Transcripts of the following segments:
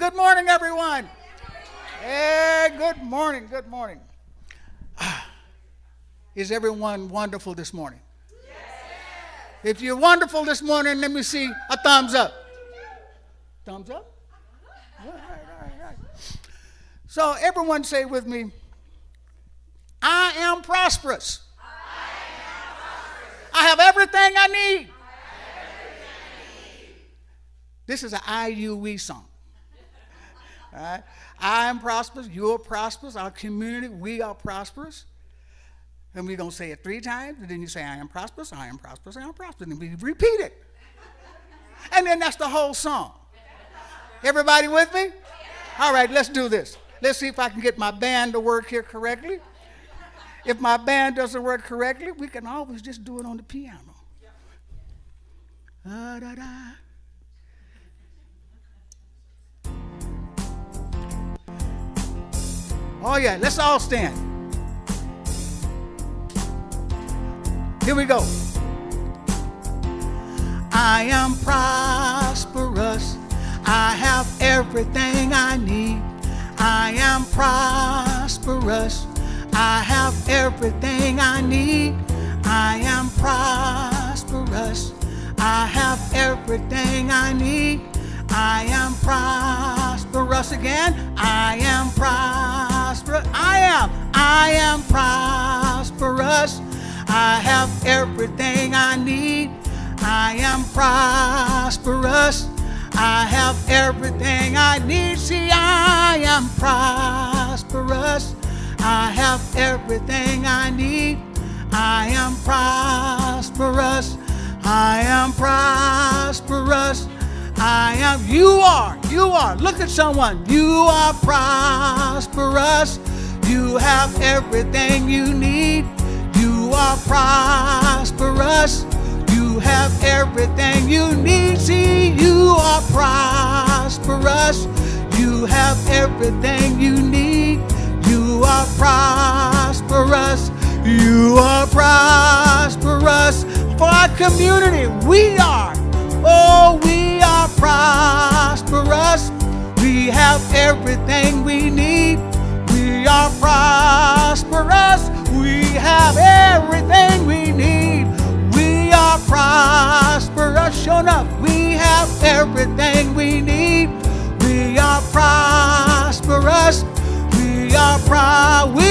Good morning, everyone. Hey, good morning, good morning. Is everyone wonderful this morning? If you're wonderful this morning, let me see a thumbs up. Thumbs up? All right. So everyone say with me, I am prosperous. I have everything I need. This is an IUE song. All right? I am prosperous. You are prosperous. Our community, we are prosperous. And we're going to say it 3 times. And then you say, I am prosperous, I am prosperous, I am prosperous. And we repeat it. And then that's the whole song. Everybody with me? All right, let's do this. Let's see if I can get my band to work here correctly. If my band doesn't work correctly, we can always just do it on the piano. Da-da-da. Oh, yeah, let's all stand. Here we go. I am prosperous. I have everything I need. I am prosperous. I have everything I need. I am prosperous. I have everything I need. I am prosperous again. I am prosperous. I am prosperous. I have everything I need. I am prosperous. I have everything I need. See, I am prosperous. I have everything I need. I am prosperous. I am prosperous. You are. Look at someone. You are prosperous. You have everything you need. You are prosperous. You have everything you need. See, you are prosperous. You have everything you need. You are prosperous. You are prosperous. For our community, we are. Oh, we are prosperous. We have everything we need. We are prosperous. We have everything we need. We are prosperous. Sure enough, we have everything we need. We are prosperous. We are prosperous.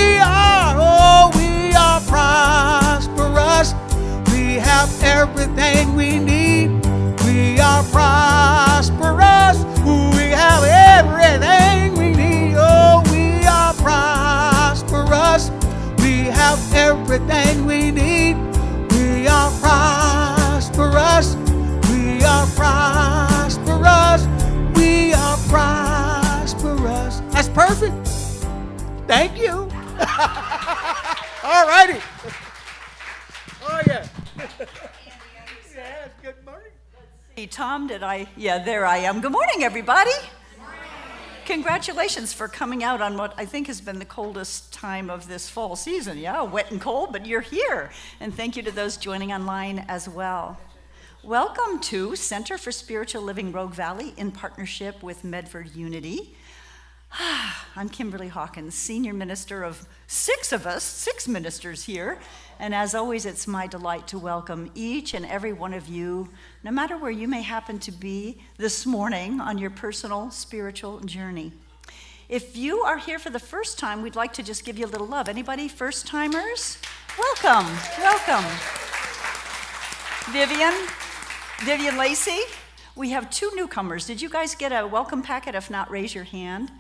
We have everything we need. We are prosperous. We have everything we need. Oh, we are prosperous. We have everything we need. We are prosperous. We are prosperous. We are prosperous. That's perfect. Thank you. All righty. Oh, yeah. Yes, good morning. Hey, Tom, Yeah, there I am. Good morning, everybody. Good morning. Congratulations for coming out on what I think has been the coldest time of this fall season. Yeah, wet and cold, but you're here. And thank you to those joining online as well. Welcome to Center for Spiritual Living Rogue Valley in partnership with Medford Unity. I'm Kimberly Hawkins, senior minister of 6 of us, 6 ministers here. And as always, it's my delight to welcome each and every one of you, no matter where you may happen to be this morning on your personal spiritual journey. If you are here for the first time, we'd like to just give you a little love. Anybody first timers? Welcome. Vivian Lacey. We have 2 newcomers. Did you guys get a welcome packet? If not, raise your hand.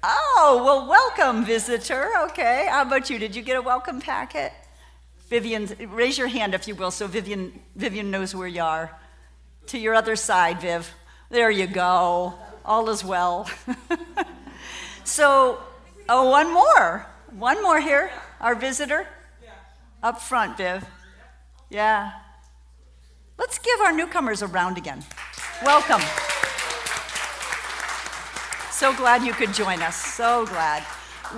Oh, well, welcome, visitor. Okay, how about you? Did you get a welcome packet? Vivian, raise your hand if you will, so Vivian knows where you are. To your other side, Viv. There you go. All is well. So, one more here. Our visitor. Up front, Viv. Yeah. Let's give our newcomers a round again. Welcome. So glad you could join us. So glad.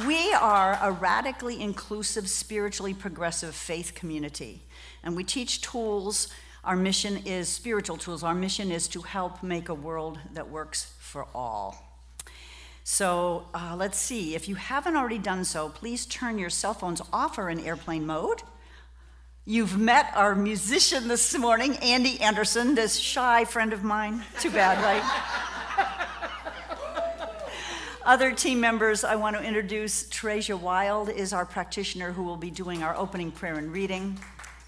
We are a radically inclusive, spiritually progressive faith community, and we teach tools Our mission is spiritual tools. Our mission is to help make a world that works for all. So let's see. If you haven't already done so, please turn your cell phones off or in airplane mode. You've met our musician this morning, Andy Anderson, this shy friend of mine. Too bad, right? Other team members, I want to introduce Treasure Wild is our practitioner who will be doing our opening prayer and reading.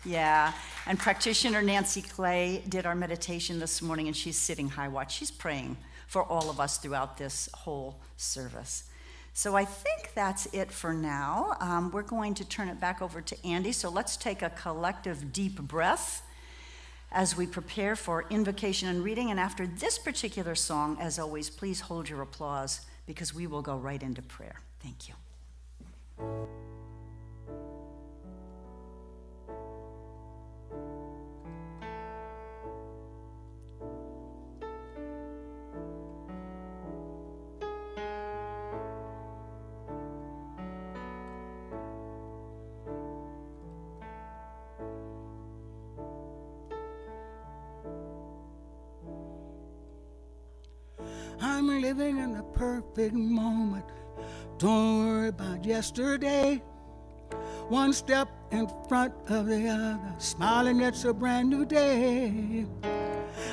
Yeah, and practitioner Nancy Clay did our meditation this morning, and she's sitting high watch. She's praying for all of us throughout this whole service. So I think that's it for now. We're going to turn it back over to Andy, so let's take a collective deep breath as we prepare for invocation and reading. And after this particular song, as always, please hold your applause because we will go right into prayer. Thank you. I'm living in the perfect moment. Don't worry about yesterday. One step in front of the other, smiling, it's a brand new day.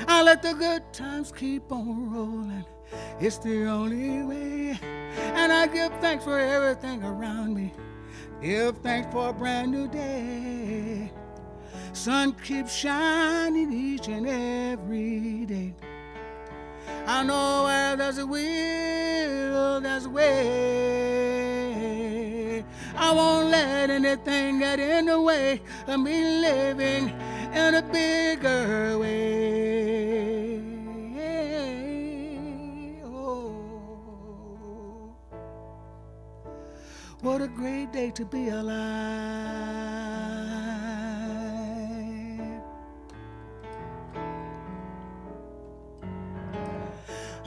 I let the good times keep on rolling. It's the only way. And I give thanks for everything around me. Give thanks for a brand new day. Sun keeps shining each and every day. I know where there's a will, there's a way. I won't let anything get in the way of me living in a bigger way. Oh, what a great day to be alive.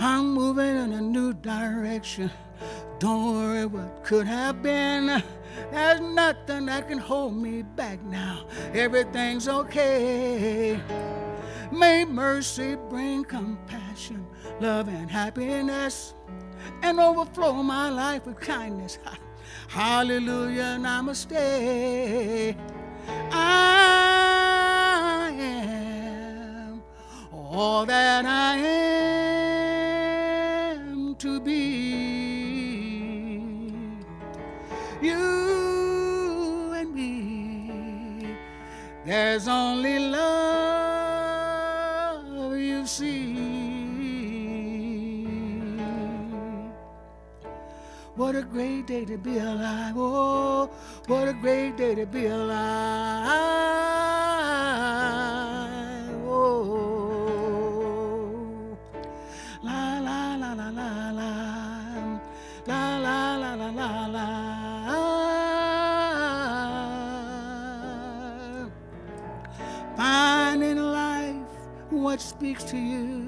I'm moving in a new direction. Don't worry what could have been. There's nothing that can hold me back now. Everything's okay. May mercy bring compassion, love and happiness, and overflow my life with kindness. Hallelujah, namaste. I am all that I am to be. You and me, there's only love, you see. What a great day to be alive. Oh, what a great day to be alive. Oh, la la la la la la, la la la la la la. Find in life what speaks to you,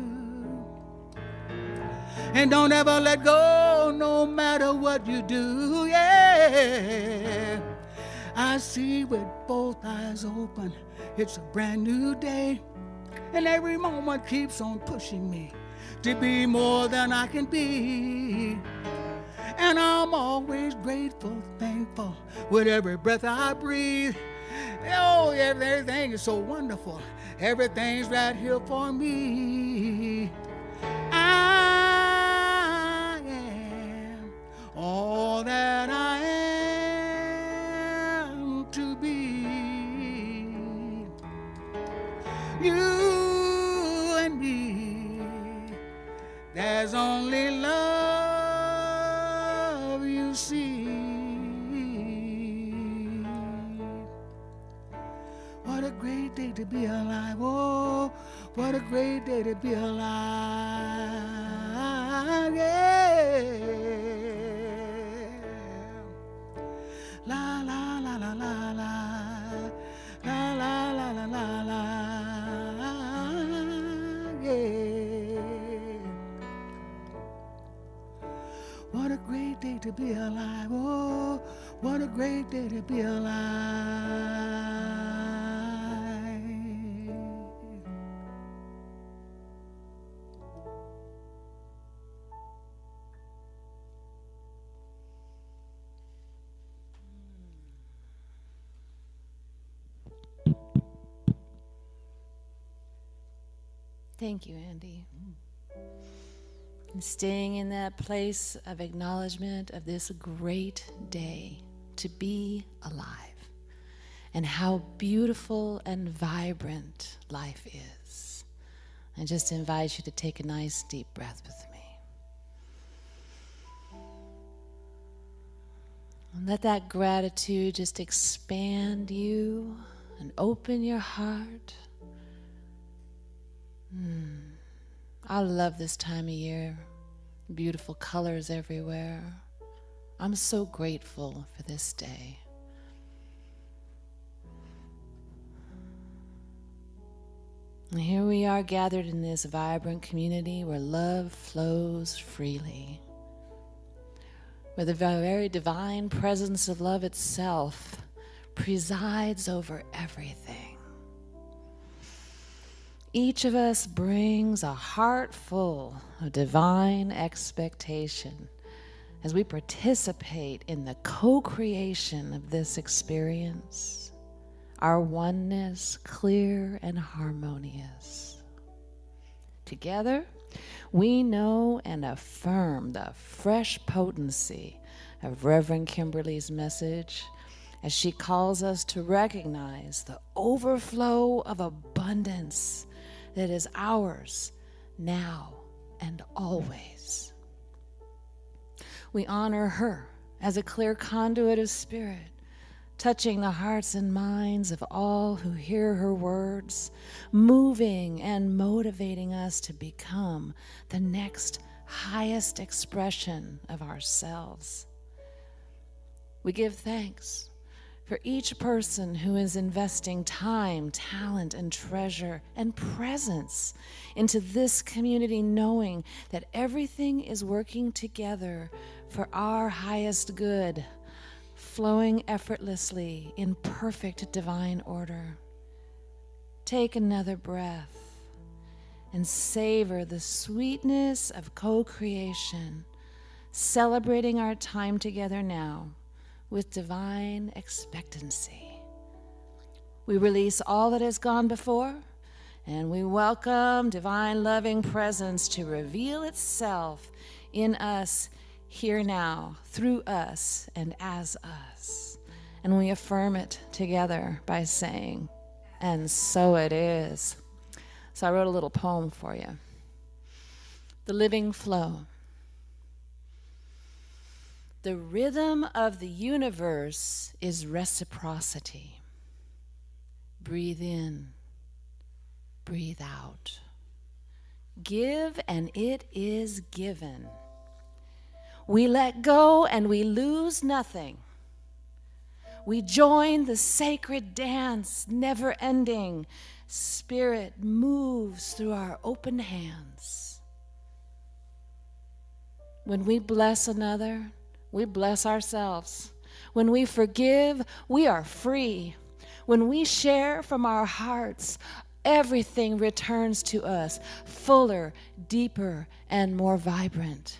and don't ever let go, no matter what you do. Yeah, I see with both eyes open. It's a brand new day, and every moment keeps on pushing me to be more than I can be. And I'm always grateful, thankful with every breath I breathe. Oh, everything is so wonderful. Everything's right here for me. I am all that I am to be. You and me, there's only love, you see. What a great day to be alive. Oh, what a great day to be alive. Yeah. La la la la la la, la la la la la la. Yeah. What a great day to be alive. Oh, what a great day to be alive. Thank you, Andy. And staying in that place of acknowledgement of this great day to be alive and how beautiful and vibrant life is. I just invite you to take a nice deep breath with me. And let that gratitude just expand you and open your heart. I love this time of year. Beautiful colors everywhere. I'm so grateful for this day. And here we are gathered in this vibrant community where love flows freely, where the very divine presence of love itself presides over everything. Each of us brings a heart full of divine expectation as we participate in the co-creation of this experience, our oneness clear and harmonious. Together, we know and affirm the fresh potency of Reverend Kimberly's message as she calls us to recognize the overflow of abundance that is ours now and always. We honor her as a clear conduit of spirit, touching the hearts and minds of all who hear her words, moving and motivating us to become the next highest expression of ourselves. We give thanks for each person who is investing time, talent, and treasure and presence into this community, knowing that everything is working together for our highest good, flowing effortlessly in perfect divine order. Take another breath and savor the sweetness of co-creation, celebrating our time together now with divine expectancy. We release all that has gone before, and we welcome divine loving presence to reveal itself in us here now, through us and as us. And we affirm it together by saying, and so it is. So I wrote a little poem for you. The Living Flow. The rhythm of the universe is reciprocity. Breathe in, breathe out. Give and it is given. We let go and we lose nothing. We join the sacred dance, never ending. Spirit moves through our open hands. When we bless another, we bless ourselves. When we forgive, we are free. When we share from our hearts, everything returns to us, fuller, deeper, and more vibrant.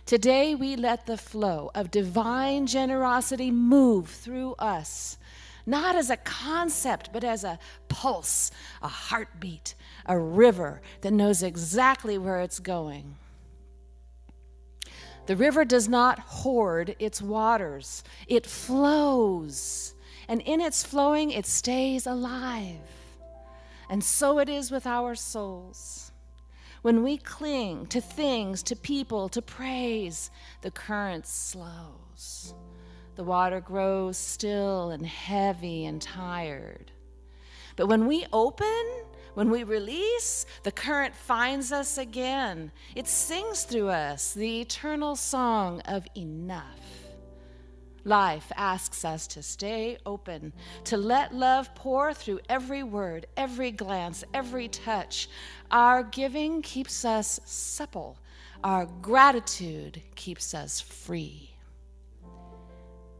Today, we let the flow of divine generosity move through us, not as a concept, but as a pulse, a heartbeat, a river that knows exactly where it's going. The river does not hoard its waters. It flows, and in its flowing, it stays alive. And so it is with our souls. When we cling to things, to people, to praise, the current slows. The water grows still and heavy and tired. But when we open, when we release, the current finds us again. It sings through us the eternal song of enough. Life asks us to stay open, to let love pour through every word, every glance, every touch. Our giving keeps us supple. Our gratitude keeps us free.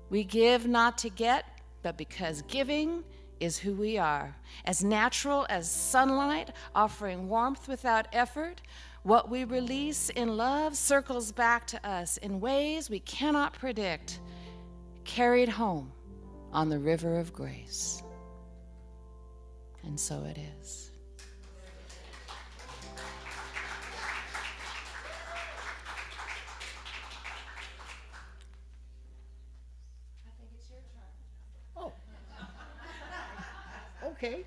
We give not to get, but because giving is who we are. As natural as sunlight, offering warmth without effort, what we release in love circles back to us in ways we cannot predict, carried home on the river of grace. and so it is. Oh. Okay.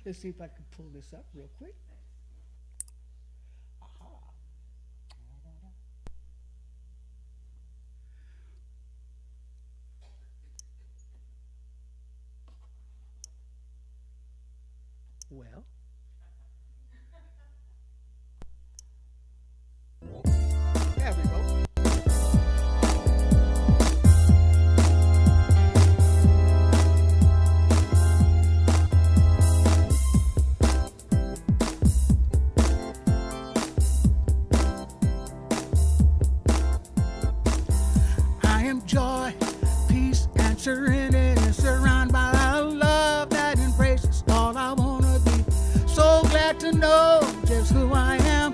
Let's see if I can pull this up real quick. Aha. Well. There we go. I am joy, peace, and serenity, surrounded by a love that embraces all I want to be. So glad to know just who I am.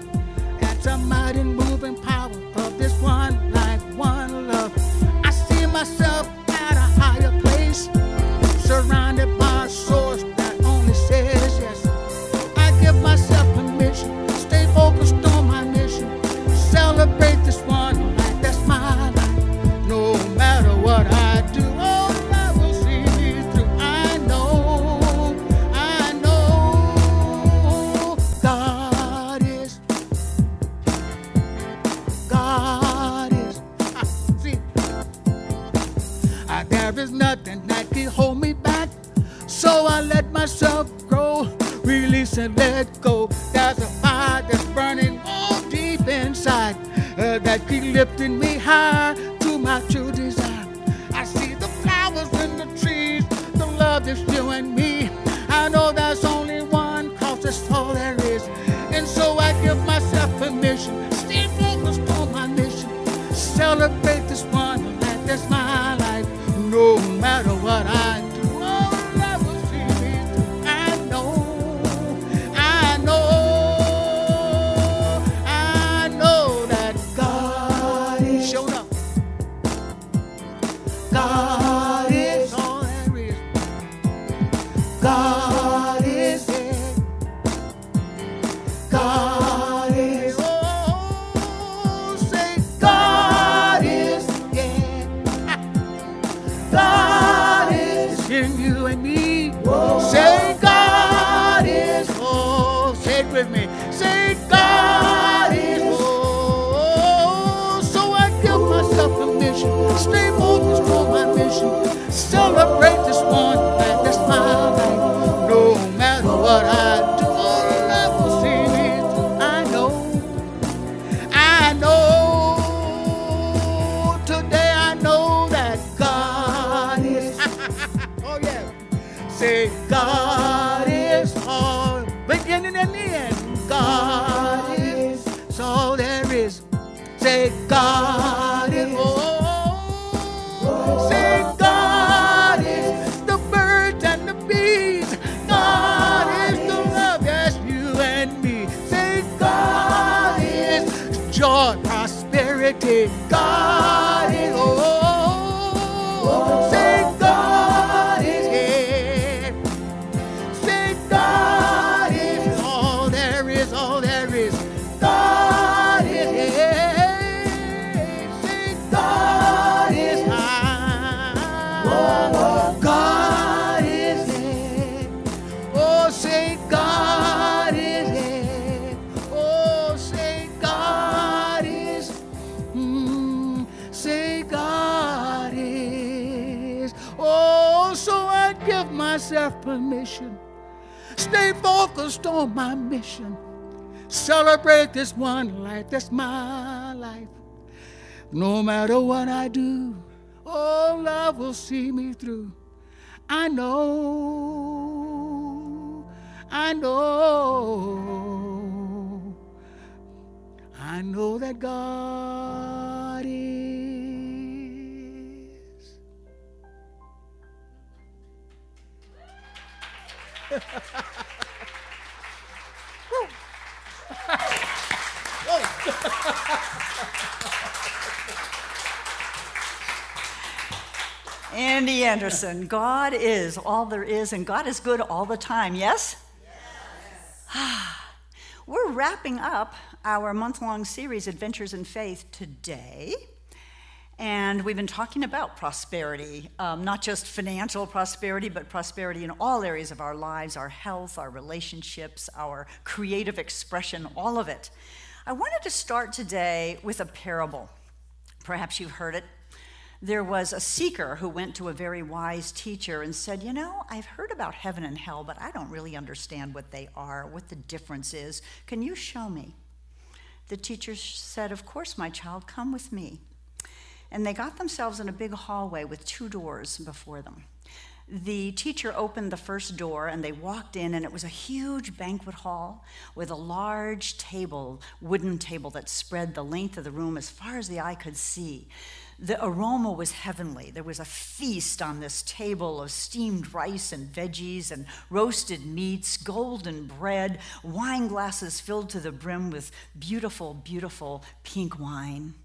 At the mighty moving power of this one life, one love. I see myself at a higher place, surrounded by a source that only says yes. I give myself permission, stay focused on my mission, celebrate this one life, that's my life. No matter what I do, oh, I will see me through. I know God is. See, there is nothing that can hold me back, so I let myself grow, release and let go. There's a fire that's burning all deep inside, that keep lifting me high to my true desire. I see the flowers and the trees, the love that's you and me. I know there's only one, cause that's all there is. And so I give myself permission, stay focused on my mission, celebrate this one life, that's my life. No matter what I do, oh, I will see me through. I know that God is showing up. God is all there is. God is there. God is. Oh, say God is. Yeah. God is in you and me. Whoa. Say God is. Oh, say it with me. Say God is. Oh, so I give myself permission, stay focused on my mission, celebrate this one life, that's my life. No matter what I do, oh, I will see me through. I know, today I know that God is. Oh yeah, say God is all, beginning and the end. God is all there is. Say God is. Oh, say God is the birds and the bees. God is the love, yes, you and me. Say God is joy, prosperity. God is. Oh, say God is. Yeah. Say God is all there is, all there is. God is. Say God is high. God is there. Oh, say God is there. Oh, say God is. Say God is. Oh, so I give myself permission, stay focused on my mission, celebrate this one life, that's my life. No matter what I do, oh, love will see me through. I know that God is. Oh. Andy Anderson, God is all there is, and God is good all the time, yes? Yes. We're wrapping up our month-long series, Adventures in Faith, today. And we've been talking about prosperity, not just financial prosperity, but prosperity in all areas of our lives, our health, our relationships, our creative expression, all of it. I wanted to start today with a parable. Perhaps you've heard it. There was a seeker who went to a very wise teacher and said, you know, I've heard about heaven and hell, but I don't really understand what they are, what the difference is. Can you show me? The teacher said, of course, my child, come with me. And they got themselves in a big hallway with 2 doors before them. The teacher opened the first door and they walked in, and it was a huge banquet hall with a large table, wooden table that spread the length of the room as far as the eye could see. The aroma was heavenly. There was a feast on this table of steamed rice and veggies and roasted meats, golden bread, wine glasses filled to the brim with beautiful, beautiful pink wine.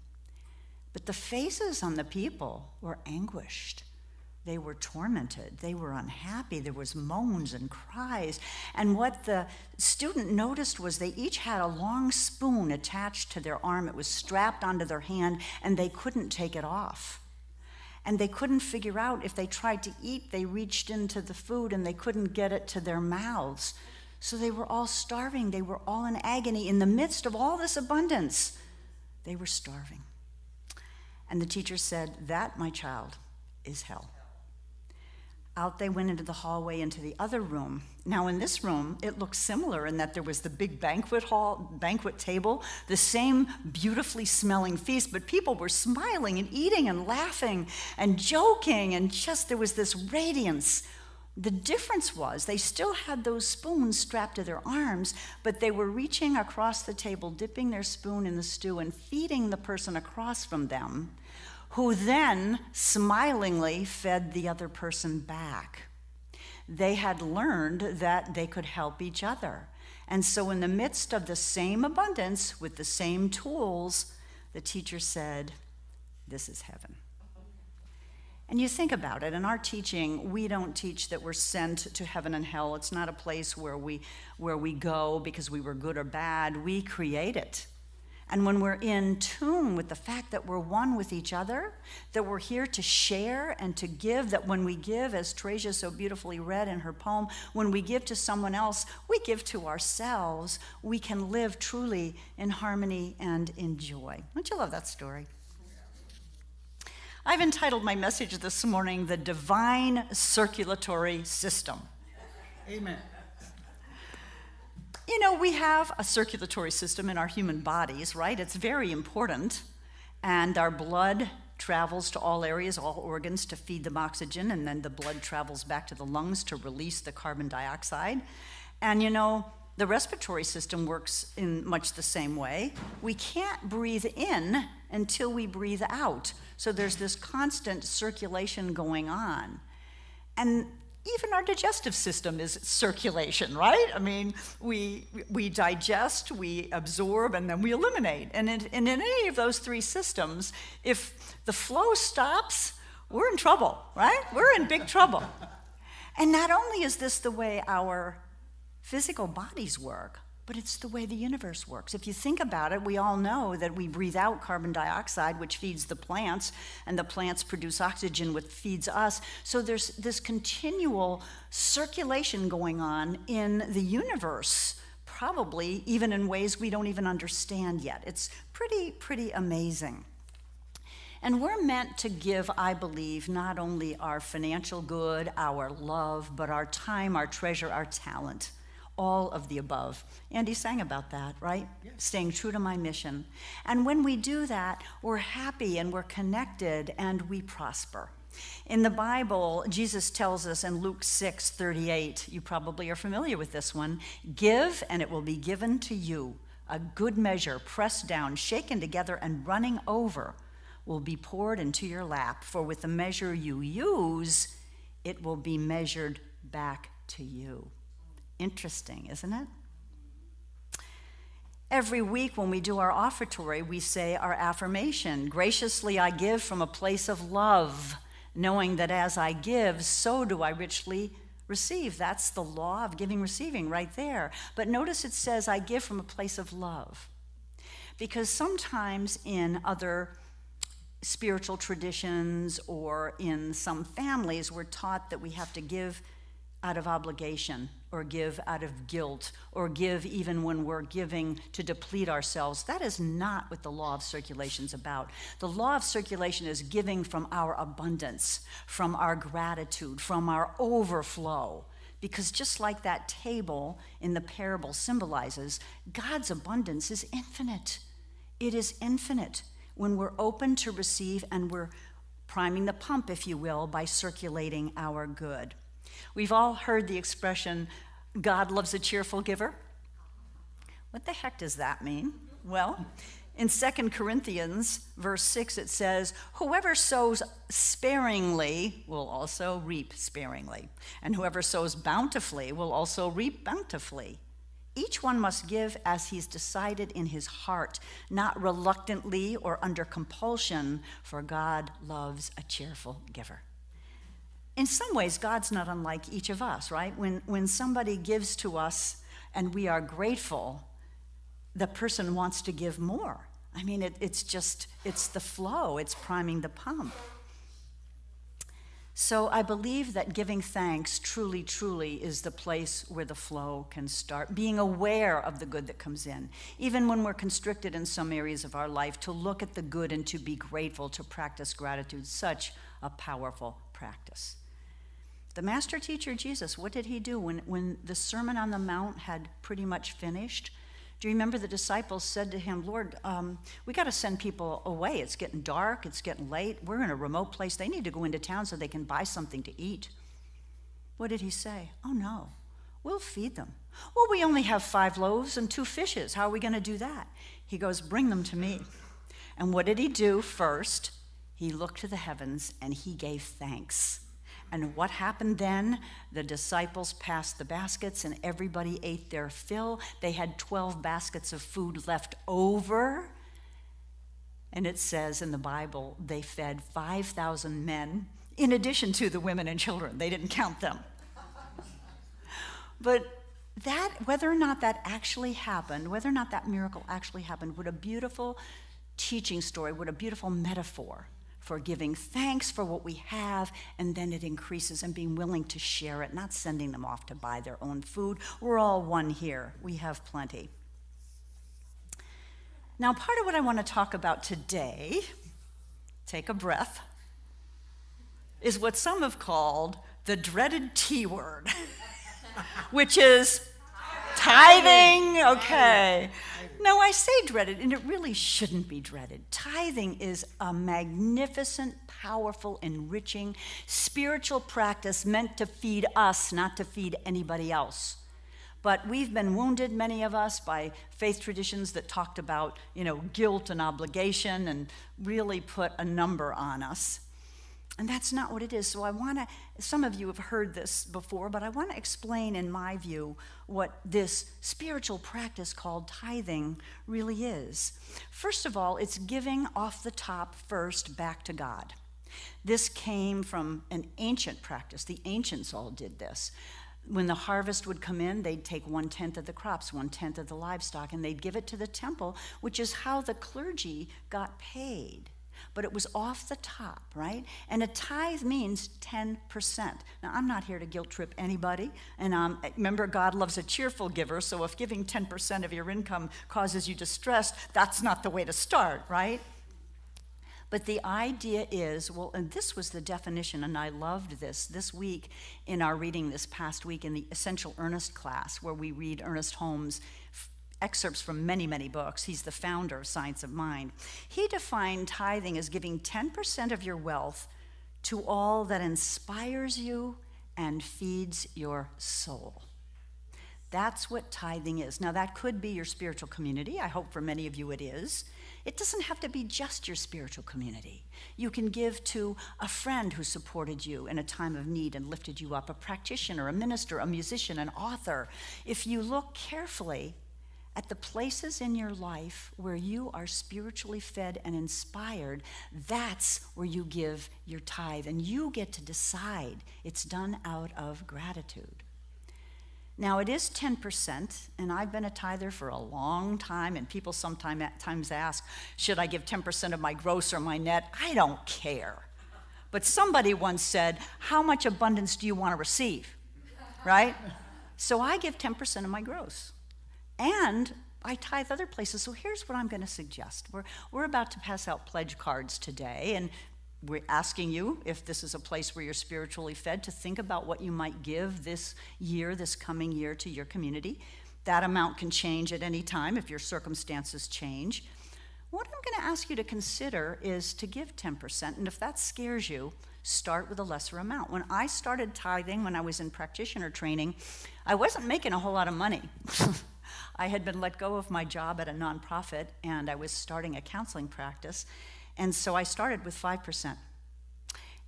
But the faces on the people were anguished. They were tormented. They were unhappy. There was moans and cries. And what the student noticed was they each had a long spoon attached to their arm. It was strapped onto their hand, and they couldn't take it off. And they couldn't figure out, if they tried to eat, they reached into the food and they couldn't get it to their mouths. So they were all starving. They were all in agony. In the midst of all this abundance, they were starving. And the teacher said, that, my child, is hell. Out they went into the hallway into the other room. Now in this room, it looked similar in that there was the big banquet table, the same beautifully smelling feast, but people were smiling and eating and laughing and joking, and just there was this radiance. The difference was they still had those spoons strapped to their arms, but they were reaching across the table, dipping their spoon in the stew and feeding the person across from them, who then smilingly fed the other person back. They had learned that they could help each other. And so in the midst of the same abundance, with the same tools, the teacher said, this is heaven. And you think about it, in our teaching, we don't teach that we're sent to heaven and hell. It's not a place where we go because we were good or bad. We create it. And when we're in tune with the fact that we're one with each other, that we're here to share and to give, that when we give, as Treasure so beautifully read in her poem, when we give to someone else, we give to ourselves, we can live truly in harmony and in joy. Don't you love that story? I've entitled my message this morning, The Divine Circulatory System. Amen. You know, we have a circulatory system in our human bodies, right? It's very important. And our blood travels to all areas, all organs to feed them oxygen, and then the blood travels back to the lungs to release the carbon dioxide. And you know, the respiratory system works in much the same way. We can't breathe in until we breathe out. So there's this constant circulation going on. And even our digestive system is circulation, right? I mean, we digest, we absorb, and then we eliminate. And in any of those 3 systems, if the flow stops, we're in trouble, right? We're in big trouble. And not only is this the way our physical bodies work, but it's the way the universe works. If you think about it, we all know that we breathe out carbon dioxide, which feeds the plants, and the plants produce oxygen, which feeds us. So there's this continual circulation going on in the universe, probably even in ways we don't even understand yet. It's pretty amazing. And we're meant to give, I believe, not only our financial good, our love, but our time, our treasure, our talent. All of the above. Andy sang about that, right? Yes. Staying true to my mission. And when we do that, we're happy and we're connected and we prosper. In the Bible, Jesus tells us in Luke 6:38, you probably are familiar with this one, give and it will be given to you. A good measure, pressed down, shaken together, and running over will be poured into your lap. For with the measure you use, it will be measured back to you. Interesting, isn't it? Every week when we do our offertory, we say our affirmation, graciously I give from a place of love, knowing that as I give, so do I richly receive. That's the law of giving, receiving right there. But notice it says, I give from a place of love. Because sometimes in other spiritual traditions or in some families, we're taught that we have to give out of obligation or give out of guilt or give even when we're giving to deplete ourselves. That is not what the law of circulation is about. The law of circulation is giving from our abundance, from our gratitude, from our overflow. Because just like that table in the parable symbolizes, God's abundance is infinite. It is infinite when we're open to receive and we're priming the pump, if you will, by circulating our good. We've all heard the expression, God loves a cheerful giver. What the heck does that mean? Well, in 2 Corinthians, verse 6, it says, whoever sows sparingly will also reap sparingly, and whoever sows bountifully will also reap bountifully. Each one must give as he's decided in his heart, not reluctantly or under compulsion, for God loves a cheerful giver. In some ways, God's not unlike each of us, right? When somebody gives to us and we are grateful, the person wants to give more. I mean, it's the flow, it's priming the pump. So I believe that giving thanks truly, truly is the place where the flow can start. Being aware of the good that comes in, even when we're constricted in some areas of our life, to look at the good and to be grateful, to practice gratitude, such a powerful practice. The master teacher, Jesus, what did he do when the Sermon on the Mount had pretty much finished? Do you remember the disciples said to him, Lord, we got to send people away. It's getting dark. It's getting late. We're in a remote place. They need to go into town so they can buy something to eat. What did he say? Oh, no, we'll feed them. Well, we only have 5 loaves and 2 fishes. How are we going to do that? He goes, bring them to me. And what did he do first? He looked to the heavens and he gave thanks. And what happened then? The disciples passed the baskets and everybody ate their fill. They had 12 baskets of food left over. And it says in the Bible, they fed 5,000 men, in addition to the women and children. They didn't count them. But that, whether or not that actually happened, whether or not that miracle actually happened, what a beautiful teaching story, what a beautiful metaphor for giving thanks for what we have, and then it increases, and being willing to share it, not sending them off to buy their own food. We're all one here. We have plenty. Now, part of what I want to talk about today, take a breath, is what some have called the dreaded T word, which is tithing. Okay. No, I say dreaded, and it really shouldn't be dreaded. Tithing is a magnificent, powerful, enriching, spiritual practice meant to feed us, not to feed anybody else. But we've been wounded, many of us, by faith traditions that talked about, guilt and obligation and really put a number on us. And that's not what it is. So some of you have heard this before, but I want to explain, in my view, what this spiritual practice called tithing really is. First of all, it's giving off the top first back to God. This came from an ancient practice. The ancients all did this. When the harvest would come in, they'd take 1/10 of the crops, 1/10 of the livestock, and they'd give it to the temple, which is how the clergy got paid. But it was off the top, right? And a tithe means 10%. Now, I'm not here to guilt trip anybody. And remember, God loves a cheerful giver. So if giving 10% of your income causes you distress, that's not the way to start, right? But the idea is, well, and this was the definition, and I loved this week in our reading this past week in the Essential Earnest class, where we read Ernest Holmes' excerpts from many, many books. He's the founder of Science of Mind. He defined tithing as giving 10% of your wealth to all that inspires you and feeds your soul. That's what tithing is. Now, that could be your spiritual community. I hope for many of you it is. It doesn't have to be just your spiritual community. You can give to a friend who supported you in a time of need and lifted you up, a practitioner, a minister, a musician, an author. If you look carefully At the places in your life where you are spiritually fed and inspired, that's where you give your tithe, and you get to decide. It's done out of gratitude. Now, it is 10%, and I've been a tither for a long time, and people sometimes ask, should I give 10% of my gross or my net? I don't care. But somebody once said, how much abundance do you want to receive? Right? So I give 10% of my gross. And I tithe other places. So here's what I'm going to suggest. We're about to pass out pledge cards today, and we're asking you, if this is a place where you're spiritually fed, to think about what you might give this year, this coming year, to your community. That amount can change at any time if your circumstances change. What I'm going to ask you to consider is to give 10%, and if that scares you, start with a lesser amount. When I started tithing, when I was in practitioner training, I wasn't making a whole lot of money. I had been let go of my job at a nonprofit, and I was starting a counseling practice, and so I started with 5%.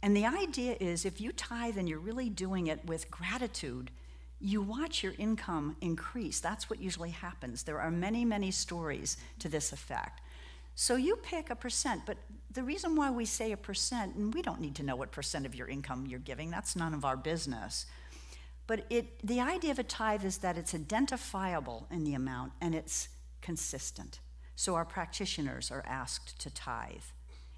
And the idea is, if you tithe and you're really doing it with gratitude, you watch your income increase. That's what usually happens. There are many, many stories to this effect. So you pick a percent, but the reason why we say a percent, and we don't need to know what percent of your income you're giving, that's none of our business. But the idea of a tithe is that it's identifiable in the amount and it's consistent. So our practitioners are asked to tithe.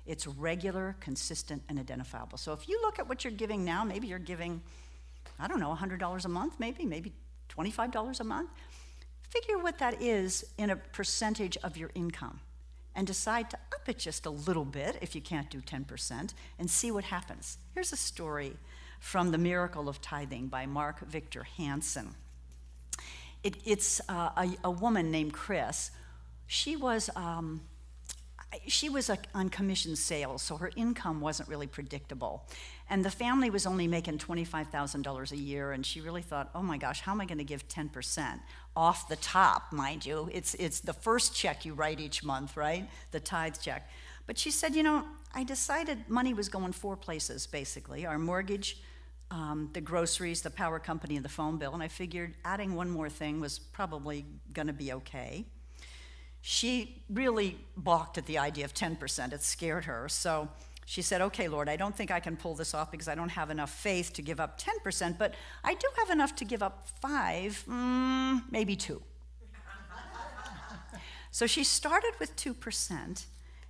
It's regular, consistent, and identifiable. So if you look at what you're giving now, maybe you're giving, I don't know, $100 a month, maybe $25 a month. Figure what that is in a percentage of your income and decide to up it just a little bit if you can't do 10% and see what happens. Here's a story from The Miracle of Tithing by Mark Victor Hansen. It's a woman named Chris. She was on commission sales, so her income wasn't really predictable. And the family was only making $25,000 a year, and she really thought, oh my gosh, how am I going to give 10%? Off the top, mind you. It's the first check you write each month, right? The tithe check. But she said, I decided money was going 4 places, basically. Our mortgage, the groceries, the power company, and the phone bill. And I figured adding one more thing was probably going to be okay. She really balked at the idea of 10%. It scared her. So she said, okay, Lord, I don't think I can pull this off because I don't have enough faith to give up 10%, but I do have enough to give up 5, maybe 2. So she started with 2%.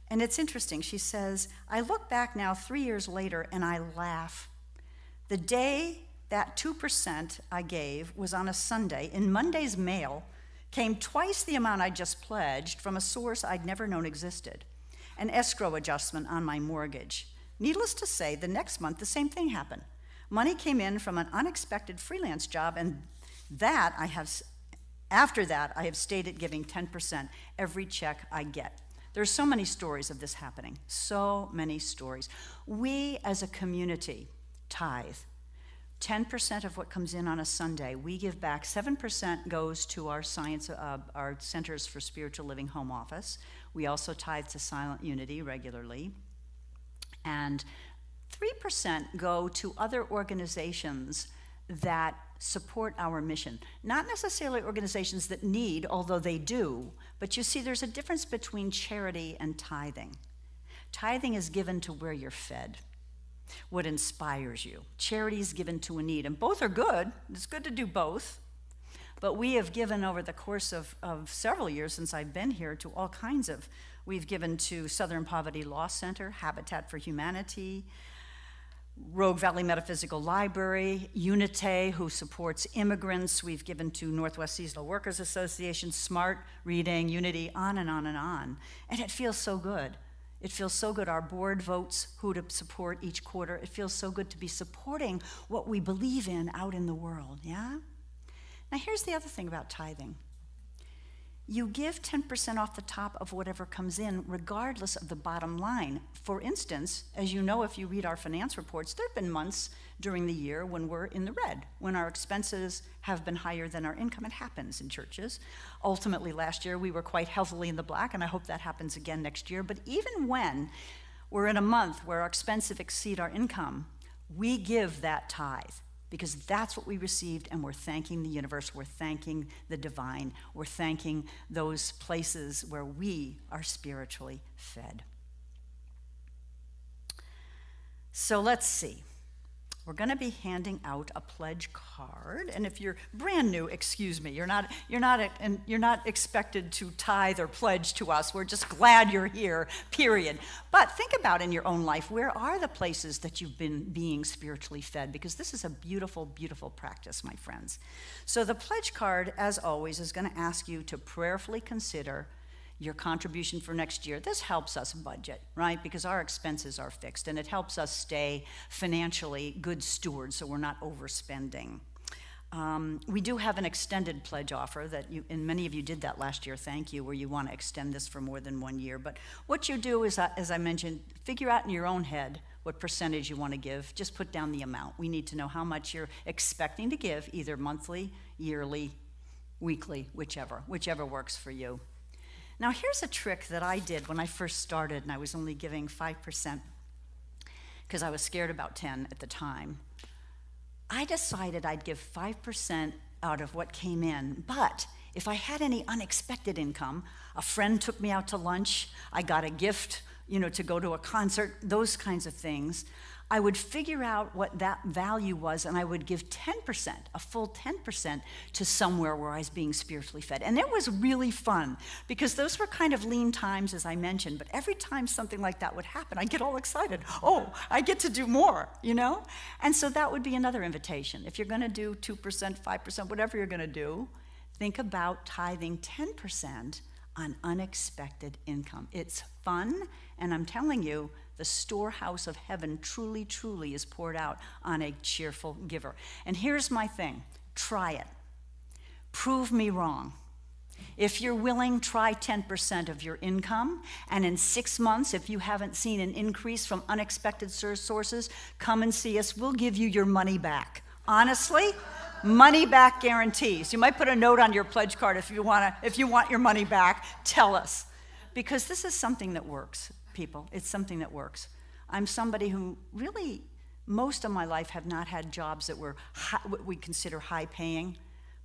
And it's interesting. She says, I look back now 3 years later and I laugh. The day that 2% I gave was on a Sunday. In Monday's mail came twice the amount I just pledged from a source I'd never known existed, an escrow adjustment on my mortgage. Needless to say, the next month the same thing happened. Money came in from an unexpected freelance job, and after that I have stayed at giving 10% every check I get. There's so many stories of this happening, so many stories. We as a community tithe. 10% of what comes in on a Sunday, we give back. 7% goes to our Centers for Spiritual Living home office. We also tithe to Silent Unity regularly. And 3% go to other organizations that support our mission. Not necessarily organizations that need, although they do, but you see there's a difference between charity and tithing. Tithing is given to where you're fed, what inspires you. Charity is given to a need, and both are good. It's good to do both. But we have given over the course of several years since I've been here to all kinds of, we've given to Southern Poverty Law Center, Habitat for Humanity, Rogue Valley Metaphysical Library, Unite, who supports immigrants. We've given to Northwest Seasonal Workers Association, Smart Reading, Unity, on and on and on. And it feels so good. It feels so good. Our board votes who to support each quarter. It feels so good to be supporting what we believe in out in the world, yeah? Now here's the other thing about tithing. You give 10% off the top of whatever comes in, regardless of the bottom line. For instance, as you know, if you read our finance reports, there have been months during the year when we're in the red, when our expenses have been higher than our income. It happens in churches. Ultimately, last year, we were quite healthily in the black, and I hope that happens again next year. But even when we're in a month where our expenses exceed our income, we give that tithe. because that's what we received, and we're thanking the universe, we're thanking the divine, we're thanking those places where we are spiritually fed. So let's see. We're going to be handing out a pledge card, and if you're brand new, excuse me, you're not expected to tithe or pledge to us. We're just glad you're here, period. But think about in your own life, where are the places that you've been being spiritually fed? Because this is a beautiful, beautiful practice, my friends. So the pledge card, as always, is going to ask you to prayerfully consider your contribution for next year. This helps us budget, right? Because our expenses are fixed, and it helps us stay financially good stewards so we're not overspending. We do have an extended pledge offer that and many of you did that last year, thank you, where you want to extend this for more than 1 year. But what you do is, as I mentioned, figure out in your own head what percentage you want to give. Just put down the amount. We need to know how much you're expecting to give, either monthly, yearly, weekly, whichever works for you. Now, here's a trick that I did when I first started, and I was only giving 5% because I was scared about 10 at the time. I decided I'd give 5% out of what came in, but if I had any unexpected income, a friend took me out to lunch, I got a gift, to go to a concert, those kinds of things, I would figure out what that value was, and I would give 10%, a full 10% to somewhere where I was being spiritually fed. And it was really fun, because those were kind of lean times, as I mentioned, but every time something like that would happen, I'd get all excited. Oh, I get to do more, And so that would be another invitation. If you're gonna do 2%, 5%, whatever you're gonna do, think about tithing 10% on unexpected income. It's fun, and I'm telling you, the storehouse of heaven truly, truly is poured out on a cheerful giver. And here's my thing. Try it. Prove me wrong. If you're willing, try 10% of your income, and in 6 months, if you haven't seen an increase from unexpected sources, come and see us. We'll give you your money back. Honestly, money back guarantees. You might put a note on your pledge card if you want your money back, tell us. Because this is something that works. People. It's something that works. I'm somebody who really, most of my life, have not had jobs that were what we consider high paying,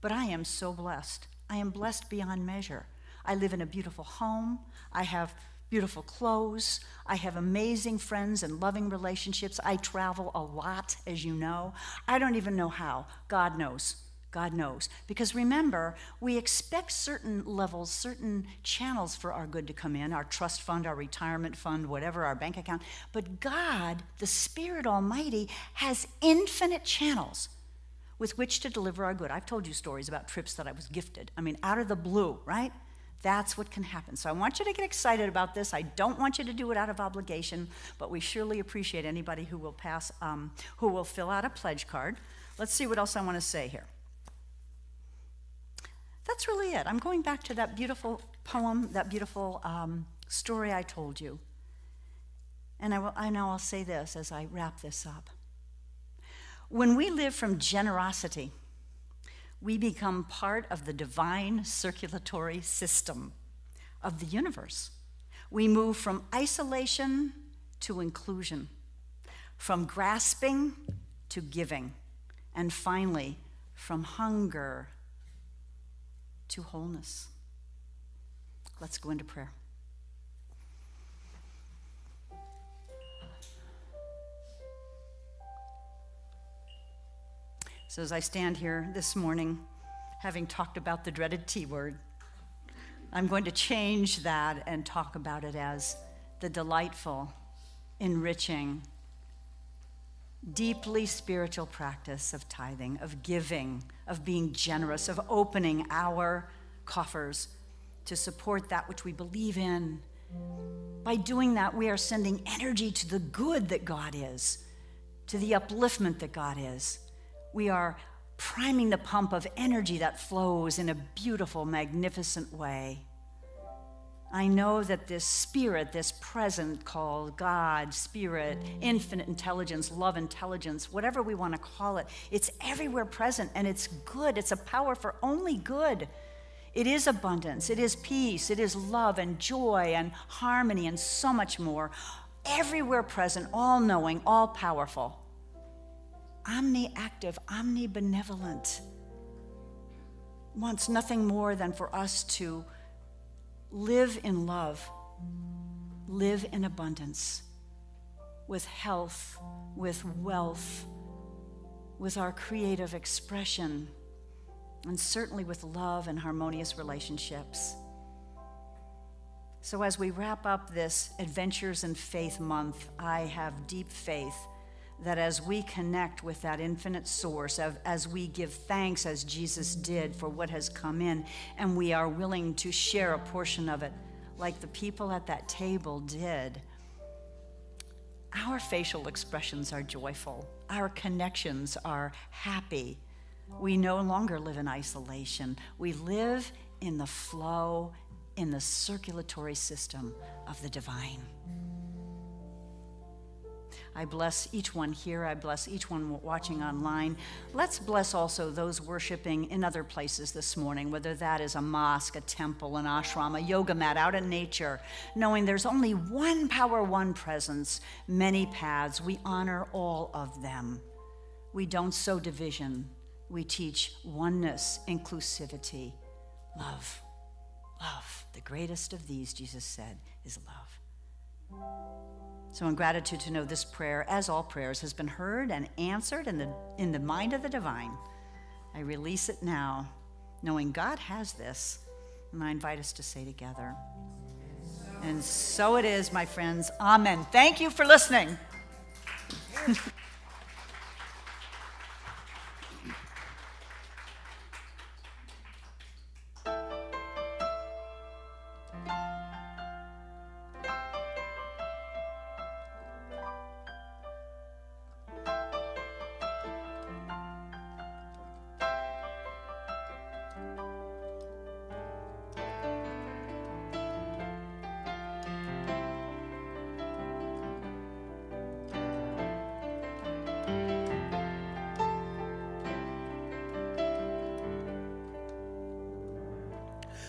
but I am so blessed. I am blessed beyond measure. I live in a beautiful home. I have beautiful clothes. I have amazing friends and loving relationships. I travel a lot, as you know. I don't even know how. God knows. God knows. Because remember, we expect certain levels, certain channels for our good to come in, our trust fund, our retirement fund, whatever, our bank account. But God, the Spirit Almighty, has infinite channels with which to deliver our good. I've told you stories about trips that I was gifted. out of the blue, right? That's what can happen. So I want you to get excited about this. I don't want you to do it out of obligation, but we surely appreciate anybody who will fill out a pledge card. Let's see what else I want to say here. That's really it. I'm going back to that beautiful poem, that beautiful story I told you. And I know I'll say this as I wrap this up. When we live from generosity, we become part of the divine circulatory system of the universe. We move from isolation to inclusion, from grasping to giving, and finally, from hunger to wholeness. Let's go into prayer. So as I stand here this morning, having talked about the dreaded T word, I'm going to change that and talk about it as the delightful, enriching, deeply spiritual practice of tithing, of giving, of being generous, of opening our coffers to support that which we believe in. By doing that, we are sending energy to the good that God is, to the upliftment that God is. We are priming the pump of energy that flows in a beautiful, magnificent way. I know that this spirit, this present called God, spirit, infinite intelligence, love intelligence, whatever we want to call it, it's everywhere present, and it's good. It's a power for only good. It is abundance. It is peace. It is love and joy and harmony and so much more. Everywhere present, all-knowing, all-powerful. omni-active, omni-benevolent, wants nothing more than for us to live in love, live in abundance, with health, with wealth, with our creative expression, and certainly with love and harmonious relationships. So as we wrap up this Adventures in Faith month, I have deep faith that as we connect with that infinite source, as we give thanks as Jesus did for what has come in, and we are willing to share a portion of it like the people at that table did, our facial expressions are joyful. Our connections are happy. We no longer live in isolation. We live in the flow, in the circulatory system of the divine. I bless each one here. I bless each one watching online. Let's bless also those worshiping in other places this morning, whether that is a mosque, a temple, an ashram, a yoga mat, out in nature, knowing there's only one power, one presence, many paths. We honor all of them. We don't sow division. We teach oneness, inclusivity, love. Love. The greatest of these, Jesus said, is love. So in gratitude to know this prayer, as all prayers, has been heard and answered in the mind of the divine, I release it now, knowing God has this, and I invite us to say together. And so it is, my friends. Amen. Thank you for listening.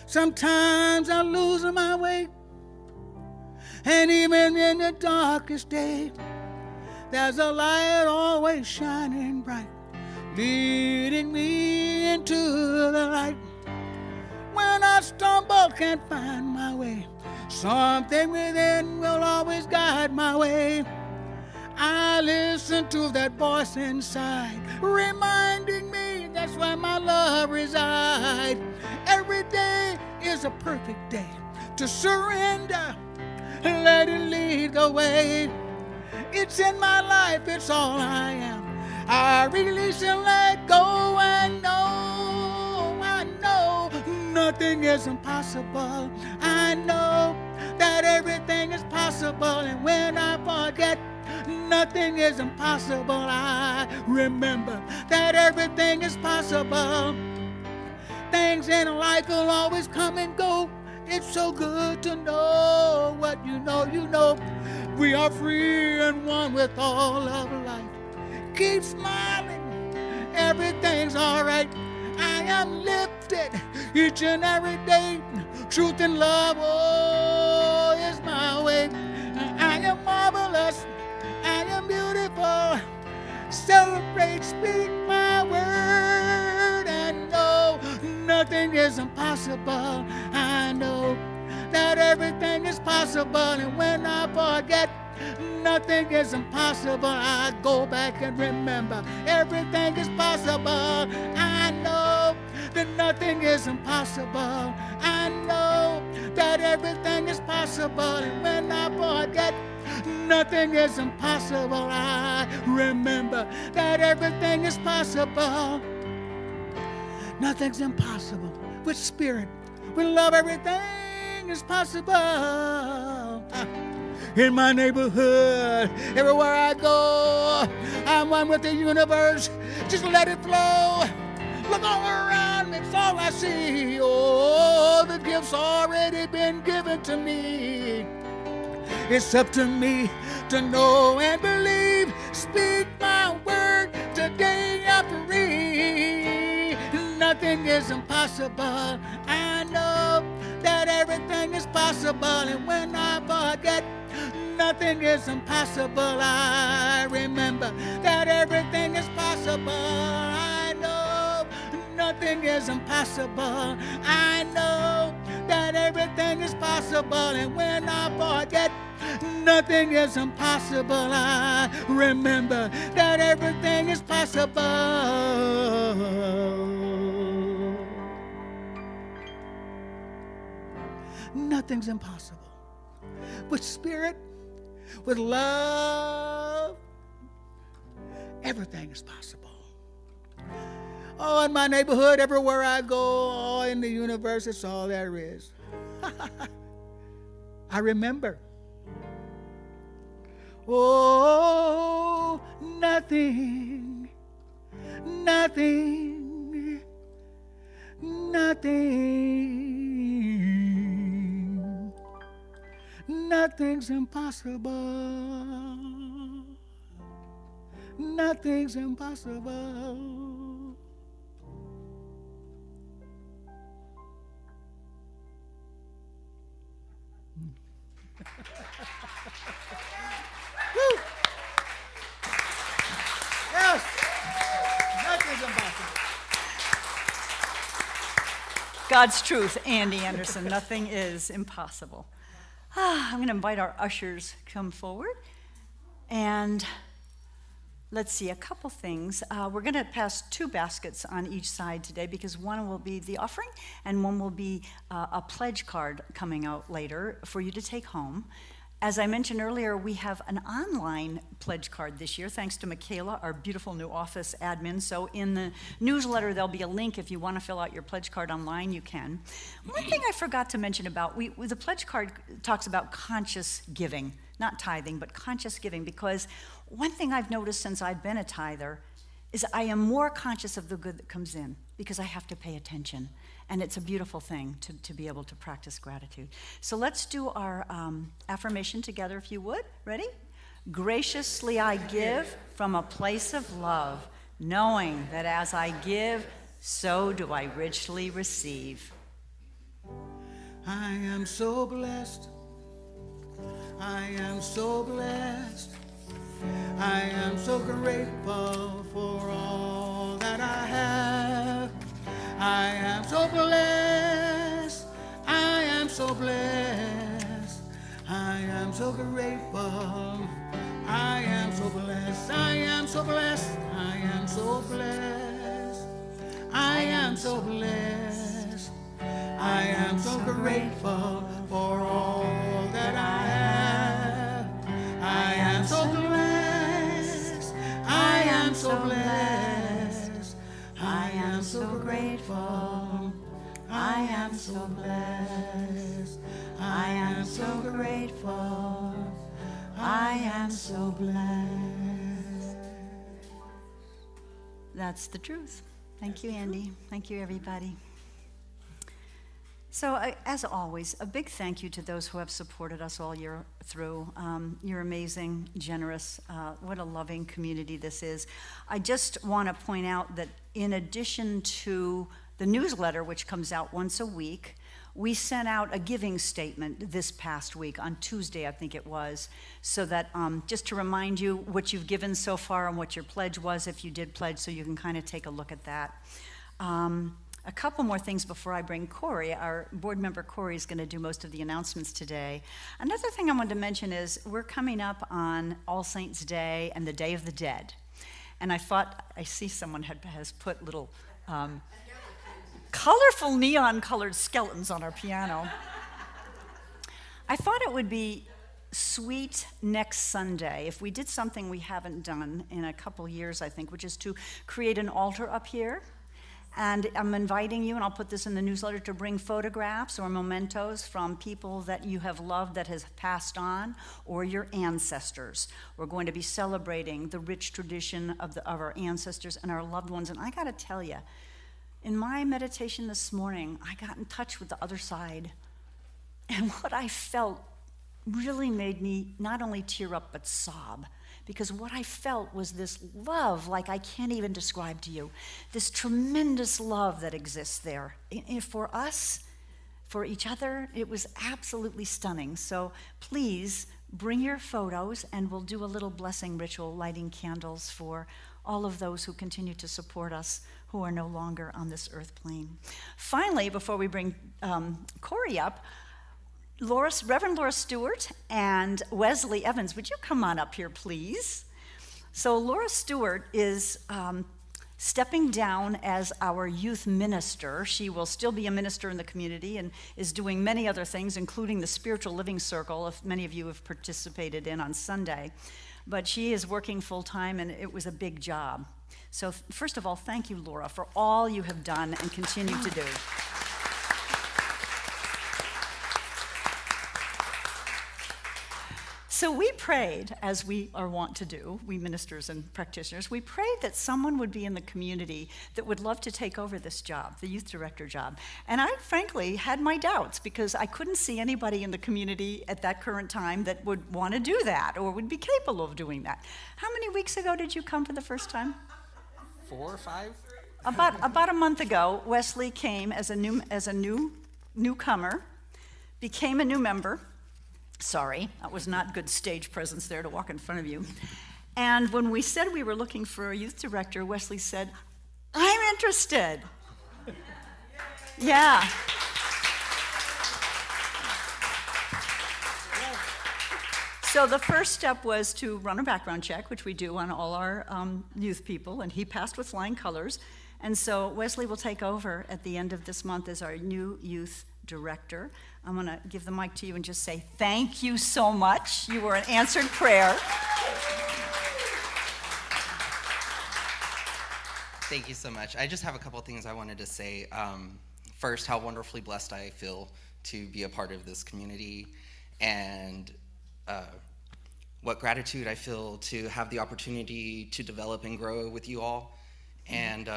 Sometimes I lose my way, and even in the darkest day, there's a light always shining bright, leading me into the light. When I stumble, can't find my way, something within will always guide my way. I listen to that voice inside, reminding me that's where my love resides. Every day is a perfect day to surrender and let it lead the way. It's in my life, it's all I am. I release and let go, and I know nothing is impossible. I know that everything is possible, and when I forget nothing is impossible, I remember that everything is possible. Things in life will always come and go. It's so good to know what you know. You know, we are free and one with all of life. Keep smiling, everything's all right. I am lifted each and every day. Truth and love, oh, is my way. I am marvelous, I am beautiful. Celebrate, speak my word, and know nothing is impossible. I know that everything is possible, and when I forget nothing is impossible, I go back and remember everything is possible. I know that nothing is impossible. I know that everything is possible, and when I forget nothing is impossible, I remember that everything is possible. Nothing's impossible. With spirit, with love, everything is possible. In my neighborhood, everywhere I go, I'm one with the universe. Just let it flow. Look all around me, it's all I see. Oh, the gift's already been given to me. It's up to me to know and believe. Speak my word, today I'm free. Nothing is impossible. I know that everything is possible, and when I forget nothing is impossible. I remember that everything is possible. I know nothing is impossible. I know that everything is possible. And when I forget nothing is impossible, I remember that everything is possible. Nothing's impossible. With spirit, with love, everything is possible. Oh, in my neighborhood, everywhere I go, oh, in the universe, it's all there is. I remember. Oh, nothing, nothing, nothing, nothing's impossible. Nothing's impossible. Woo! Yes, nothing's impossible. God's truth, Andy Anderson. Nothing is impossible. I'm going to invite our ushers to come forward. And let's see, a couple things. We're going to pass 2 baskets on each side today because one will be the offering and one will be a pledge card coming out later for you to take home. As I mentioned earlier, we have an online pledge card this year, thanks to Michaela, our beautiful new office admin. So in the newsletter, there'll be a link. If you want to fill out your pledge card online, you can. One thing I forgot to mention about, the pledge card talks about conscious giving, not tithing, but conscious giving, because one thing I've noticed since I've been a tither is I am more conscious of the good that comes in because I have to pay attention. And it's a beautiful thing to be able to practice gratitude. So let's do our affirmation together, if you would. Ready? Graciously I give from a place of love, knowing that as I give, so do I richly receive. I am so blessed. I am so blessed. I am so grateful for all that I have. I am so blessed. I am so blessed. I am so grateful. I am so blessed. I am so blessed. I am so blessed. I am so blessed. I am so grateful for all that I have. I am so blessed. I am so blessed. I am so grateful. I am so blessed. I am so grateful. I am so blessed. That's the truth. Thank you, Andy. Thank you, everybody. So, as always, a big thank you to those who have supported us all year through. You're amazing, generous. What a loving community this is. I just want to point out that in addition to the newsletter, which comes out once a week, we sent out a giving statement this past week, on Tuesday, I think it was, so that just to remind you what you've given so far and what your pledge was, if you did pledge, so you can kind of take a look at that. A couple more things before I bring Corey. Our board member Corey is going to do most of the announcements today. Another thing I wanted to mention is we're coming up on All Saints' Day and the Day of the Dead. And I thought, I see someone has put little colorful neon-colored skeletons on our piano. I thought it would be sweet next Sunday if we did something we haven't done in a couple years, I think, which is to create an altar up here. And I'm inviting you, and I'll put this in the newsletter, to bring photographs or mementos from people that you have loved that has passed on, or your ancestors. We're going to be celebrating the rich tradition of our ancestors and our loved ones. And I got to tell you, in my meditation this morning, I got in touch with the other side. And what I felt really made me not only tear up, but sob. Because what I felt was this love, like I can't even describe to you, this tremendous love that exists there for us for each other. It was absolutely stunning. So please bring your photos, and we'll do a little blessing ritual, lighting candles for all of those who continue to support us, who are no longer on this earth plane. Finally, before we bring Corey up, Reverend Laura Stewart and Wesley Evans, would you come on up here, please? So Laura Stewart is stepping down as our youth minister. She will still be a minister in the community and is doing many other things, including the Spiritual Living Circle, if many of you have participated in on Sunday. But she is working full-time, and it was a big job. So first of all, thank you, Laura, for all you have done and continue to do. So we prayed, as we are wont to do, we ministers and practitioners, we prayed that someone would be in the community that would love to take over this job, the youth director job. And I, frankly, had my doubts because I couldn't see anybody in the community at that current time that would want to do that or would be capable of doing that. How many weeks ago did you come for the first time? 4 or 5? About a month ago, Wesley came as a newcomer, became a new member. Sorry, that was not good stage presence there to walk in front of you. And when we said we were looking for a youth director, Wesley said, "I'm interested." Yeah. So the first step was to run a background check, which we do on all our youth people, and he passed with flying colors. And so Wesley will take over at the end of this month as our new youth director. I'm going to give the mic to you and just say thank you so much. You were an answered prayer. Thank you so much. I just have a couple of things I wanted to say. First, how wonderfully blessed I feel to be a part of this community, and what gratitude I feel to have the opportunity to develop and grow with you all, and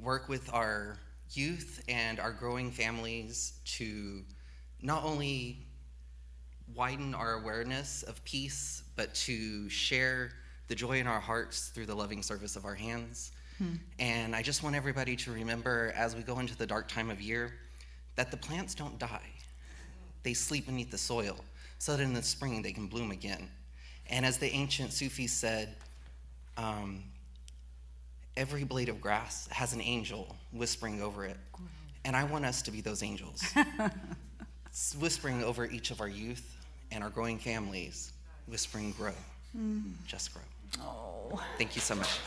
work with our youth and our growing families to not only widen our awareness of peace, but to share the joy in our hearts through the loving service of our hands. And I just want everybody to remember, as we go into the dark time of year, that the plants don't die. They sleep beneath the soil, so that in the spring they can bloom again. And as the ancient Sufis said, every blade of grass has an angel whispering over it. And I want us to be those angels, whispering over each of our youth and our growing families, whispering, grow, just grow. Oh. Thank you so much.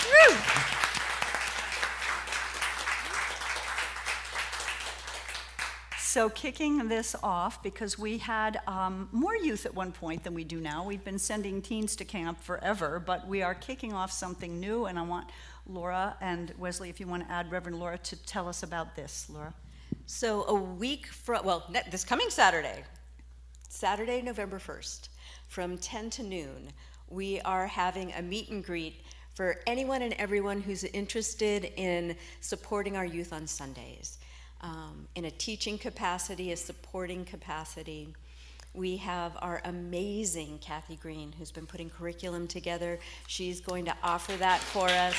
Woo. So kicking this off, because we had more youth at one point than we do now. We've been sending teens to camp forever, but we are kicking off something new, and I want Laura and Wesley, if you want to add Reverend Laura, to tell us about this. Laura? So a week from, this coming Saturday, November 1st, from 10 to noon, we are having a meet and greet for anyone and everyone who's interested in supporting our youth on Sundays. In a teaching capacity, a supporting capacity. We have our amazing Kathy Green, who's been putting curriculum together. She's going to offer that for us.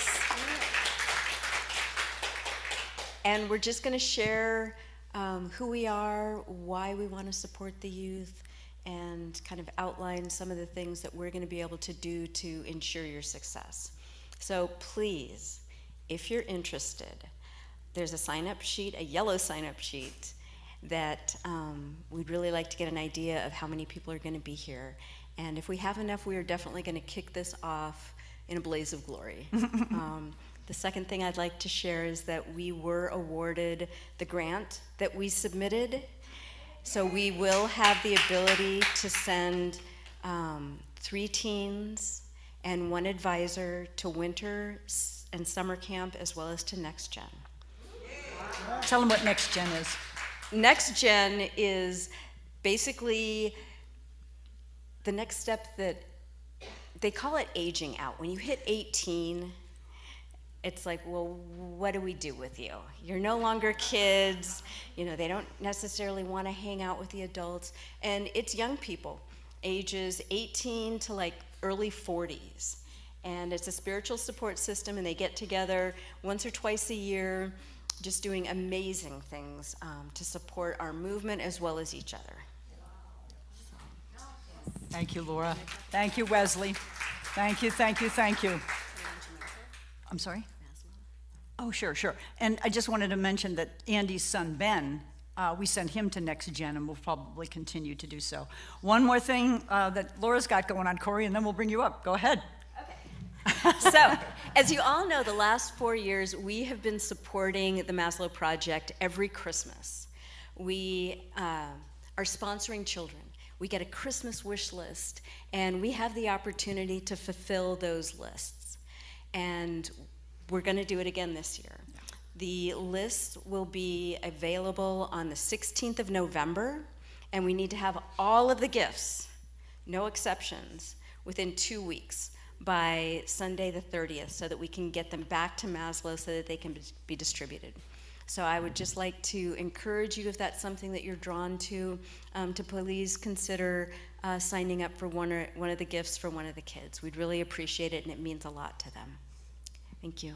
And we're just going to share who we are, why we want to support the youth, and kind of outline some of the things that we're going to be able to do to ensure your success. So please, if you're interested, there's a sign-up sheet, a yellow sign-up sheet, that we'd really like to get an idea of how many people are going to be here. And if we have enough, we are definitely going to kick this off in a blaze of glory. The second thing I'd like to share is that we were awarded the grant that we submitted. So we will have the ability to send 3 teens and 1 advisor to winter and summer camp, as well as to Next Gen. Tell them what Next Gen is. Next Gen is basically the next step that they call it aging out. When you hit 18, it's like, well, what do we do with you? You're no longer kids. You know, they don't necessarily want to hang out with the adults. And it's young people, ages 18 to like early 40s. And it's a spiritual support system, and they get together once or twice a year. just doing amazing things to support our movement as well as each other. Thank you, Laura. Thank you, Wesley. Thank you, thank you, thank you. I'm sorry? Oh, sure, sure. And I just wanted to mention that Andy's son, Ben, we sent him to Next Gen, and we'll probably continue to do so. One more thing that Laura's got going on, Corey, and then we'll bring you up. Go ahead. So, as you all know, the last 4 years, we have been supporting the Maslow Project every Christmas. We are sponsoring children. We get a Christmas wish list, and we have the opportunity to fulfill those lists. And we're going to do it again this year. The list will be available on the 16th of November, and we need to have all of the gifts, no exceptions, within 2 weeks by Sunday the 30th, so that we can get them back to Maslow so that they can be distributed. So I would just like to encourage you, if that's something that you're drawn to please consider signing up for one of the gifts for one of the kids. We'd really appreciate it, and it means a lot to them. Thank you.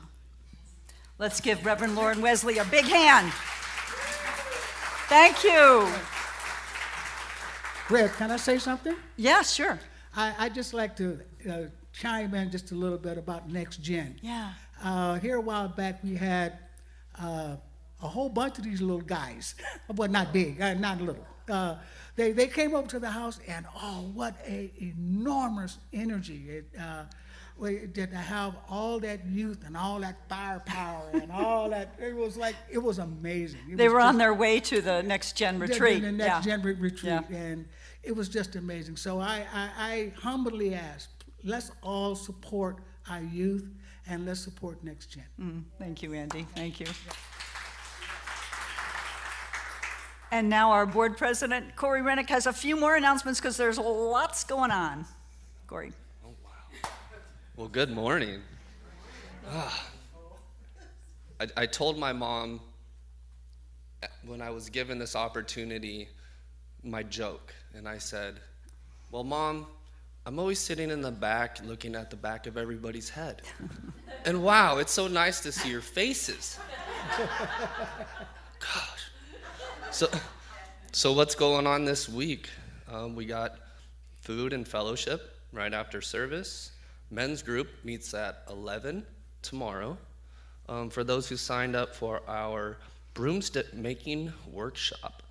Let's give Reverend Lauren Wesley a big hand. Thank you. Greg, can I say something? Yeah, sure. I'd just like to chime in just a little bit about Next Gen. Yeah. Here a while back, we had a whole bunch of these little guys, well, not big, not little. They came over to the house, and oh, what a enormous energy. To have all that youth and all that firepower and all that, it was amazing. They were on their way to the Next Gen retreat. The Next Gen retreat, Yeah. and it was just amazing. So I humbly ask, let's all support our youth, and let's support Next Gen. Thank you, Andy. Thank you. And now our board president, Corey Rennick, has a few more announcements because there's lots going on. Corey. Well, good morning. I told my mom when I was given this opportunity my joke, and I said, well, Mom, I'm always sitting in the back looking at the back of everybody's head. And wow, it's so nice to see your faces. Gosh. So what's going on this week? We got food and fellowship right after service. Men's group meets at 11 tomorrow. For those who signed up for our broomstick making workshop,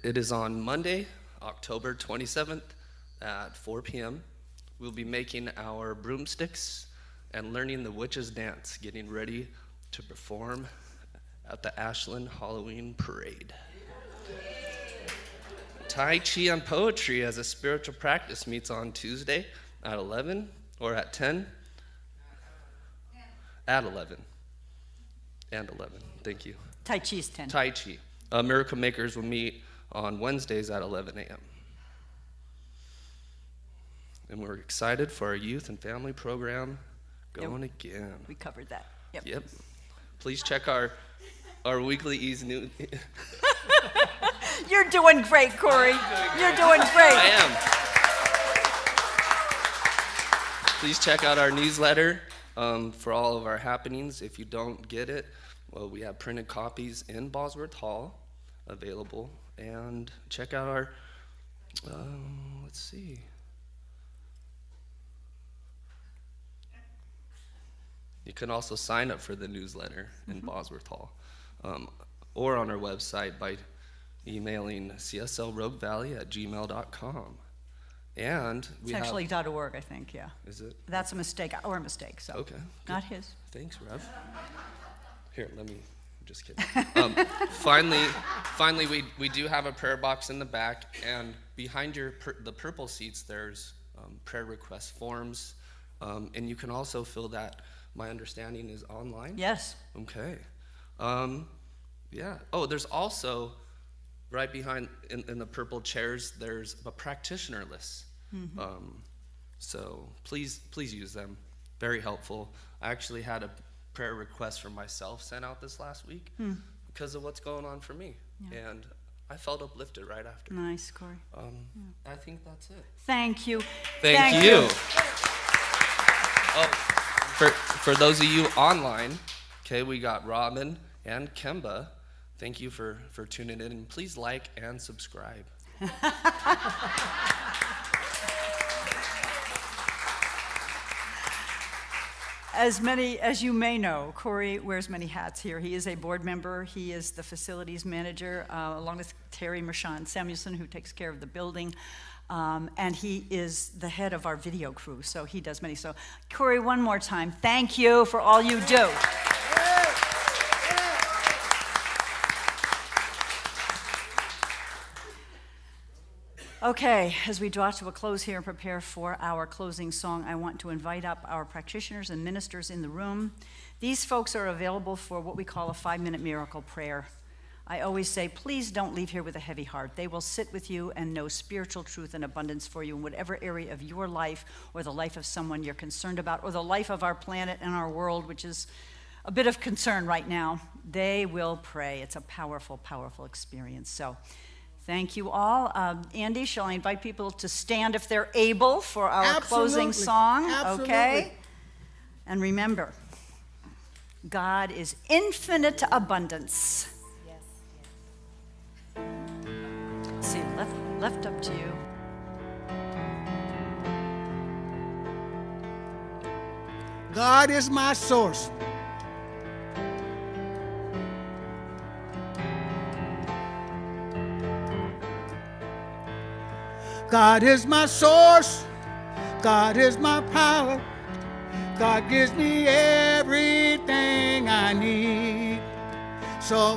it is on Monday, October 27th at 4 p.m. We'll be making our broomsticks and learning the witch's dance, getting ready to perform at the Ashland Halloween Parade. Tai Chi and poetry as a spiritual practice meets on Tuesday at 11 or at 10? At 11. And 11, thank you. Tai Chi's 10. Tai Chi. Miracle Makers will meet on Wednesdays at 11 a.m. And we're excited for our youth and family program going again. We covered that. Yep. Please check our weekly Ease News. You're doing great, Corey. You're doing great. I am. Please check out our newsletter for all of our happenings. If you don't get it, well, we have printed copies in Bosworth Hall available. And check out our, let's see. You can also sign up for the newsletter in Bosworth Hall or on our website by emailing cslroguevalley@gmail.com. And we It's actually .org, I think, yeah. Is it? That's a mistake, or a mistake, so. Okay. Not his. Thanks, Rev. Here, let me, I'm just kidding. Finally, we do have a prayer box in the back, and behind the purple seats, there's prayer request forms, and you can also fill that. My understanding is online? Yes. Okay. Yeah. Oh, there's also, right behind in the purple chairs, there's a practitioner list. So please use them. Very helpful. I actually had a prayer request for myself sent out this last week because of what's going on for me. Yeah. And I felt uplifted right after. Nice, Corey. I think that's it. Thank you. Thank you. Oh, for those of you online, Okay, we got Robin and Kemba. Thank you for tuning in. And please like and subscribe. As you may know, Corey wears many hats here. He is a board member. He is the facilities manager, along with Terry Mershon Samuelson, who takes care of the building. And he is the head of our video crew, so he does many. So, Corey, one more time, thank you for all you do. Okay, as we draw to a close here and prepare for our closing song, I want to invite up our practitioners and ministers in the room. These folks are available for what we call a 5-minute miracle prayer. I always say, please don't leave here with a heavy heart. They will sit with you and know spiritual truth and abundance for you in whatever area of your life or the life of someone you're concerned about or the life of our planet and our world, which is a bit of concern right now. They will pray. It's a powerful, powerful experience. So thank you all. Andy, shall I invite people to stand if they're able for our closing song? Absolutely. Okay. And remember, God is infinite abundance. See, left up to you. God is my source. God is my source. God is my power. God gives me everything I need. So